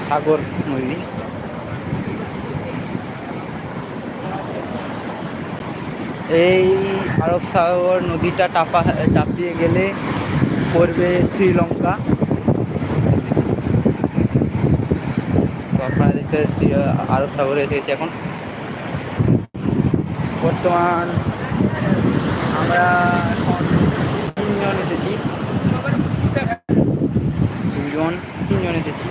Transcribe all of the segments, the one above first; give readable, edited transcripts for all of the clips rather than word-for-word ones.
সাগর নদী। এই আরব সাগর নদীটা টাপিয়ে গেলে পড়বে শ্রীলঙ্কা। তো আপনারা দেখতে আরব সাগরে এসেছি এখন। বর্তমান আমরা এখন 3 জন এসেছি, 3জন এসেছি।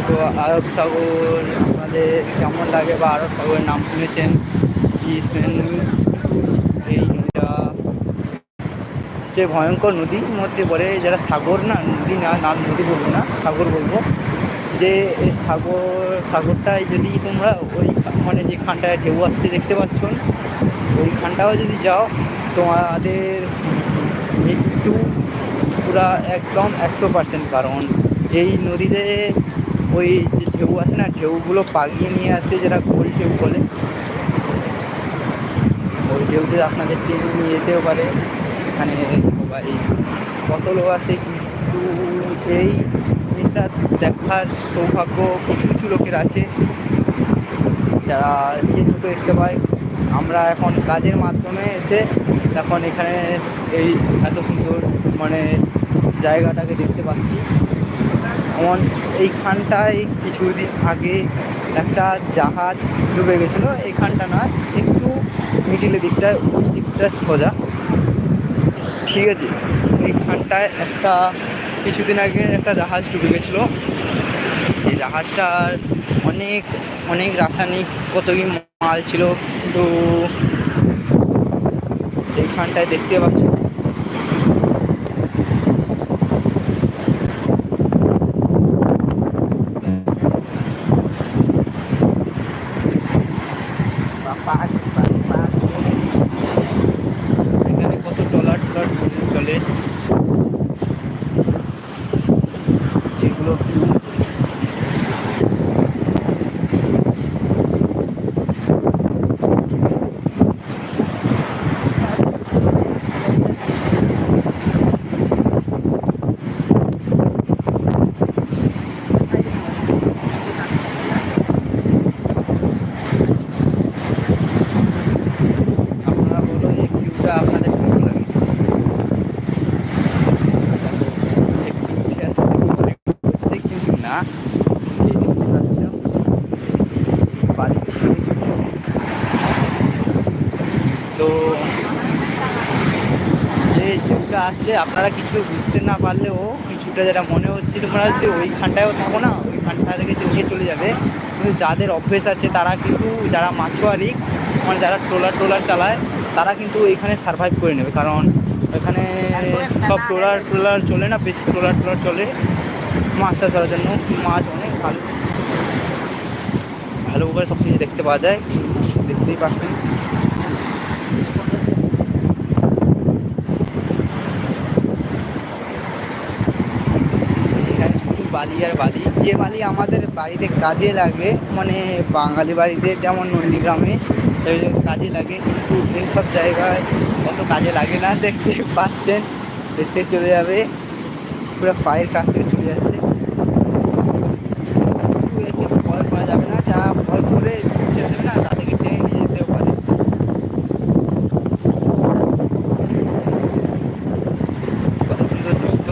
তো আরব সাগর আপনাদের কেমন লাগে, বা আরব সাগরের নাম শুনেছেন কি শুনেননি? এই নদীটা যে ভয়ঙ্কর নদীর মধ্যে পড়ে, যারা সাগর না নদী না, নদী বলবো না, সাগর বলবো। যে এই সাগরটায় যদি তোমরা ওই মানে যেখানটায় ঢেউ আসছে দেখতে পাচ্ছ, ওইখানটাও যদি যাও তোমাদের মৃত্যু পুরা একদম 100%। কারণ এই নদীতে ওই যে ঢেউ আসে না, ঢেউগুলো পাগিয়ে নিয়ে আসে, যেটা গোল ঢেউ বলে। ওই ঢেউতে আপনাদের টেনে নিয়ে যেতেও পারে। এখানে সবাই কত লোক আছে, কিন্তু এই জিনিসটা দেখার সৌভাগ্য কিছু কিছু লোকের আছে, যারা এই চোখে দেখতে পায়। আমরা এখন কাজের মাধ্যমে এসে এখন এখানে এই এত সুন্দর মানে জায়গাটাকে দেখতে পাচ্ছি। যেমন এইখানটায় কিছুদিন আগে একটা জাহাজ ডুবে গেছিলো, এইখানটা নয়, একটু মিডিলের দিকটায়, ওই দিকটা সোজা, ঠিক আছে। এইখানটায় কিছুদিন আগে একটা জাহাজ ডুবে গেছিলো। এই জাহাজটার অনেক অনেক রাসায়নিক কত কি মাল ছিল, কিন্তু এইখানটায় দেখতে পাচ্ছি এখানে কত ট্রলার চলে, এগুলো আপনারা বলো এই ভিউটা আপনাদের কেমন লাগে? কিন্তু না, এই দেখতে পাচ্ছিলাম বাড়ি। তো যে ভিউটা আসছে, আপনারা কিছু বুঝতে না পারলেও কিছুটা যেটা মনে হচ্ছে, তোমরা যদি ওইখানটায়ও থাকো না, ওইখানটা থেকে নিয়ে চলে যাবে। কিন্তু যাদের অভ্যেস আছে তারা কিন্তু, যারা মাছোয়ারি মানে যারা ট্রলার চালায়, তারা কিন্তু এখানে সার্ভাইভ করে নেবে। কারণ এখানে সব ট্রলার চলে না, বেশি ট্রলার চলে মাছ চাষ করার জন্য। মাছ অনেক ভালো করে সব কিছু দেখতে পাওয়া যায়, দেখতেই পাচ্ছেন। এখানে শুধু বালি আর বালি, যে বালি আমাদের বাড়িতে কাজে লাগে, মানে বাঙালি বাড়িতে যেমন নন্দীগ্রামে কাজে লাগে, কিন্তু এইসব জায়গায় অত কাজে লাগে না। দেখতে পাচ্ছেন এসে চলে যাবে, পুরো পায়ের কাছ থেকে চলে যাচ্ছে। ভয় করা যাবে না, যা ভয় করে ছেড়ে দেবে না, তাদেরকে টেনে নিয়ে যেতেও পারে। কত সুন্দর দৃশ্য।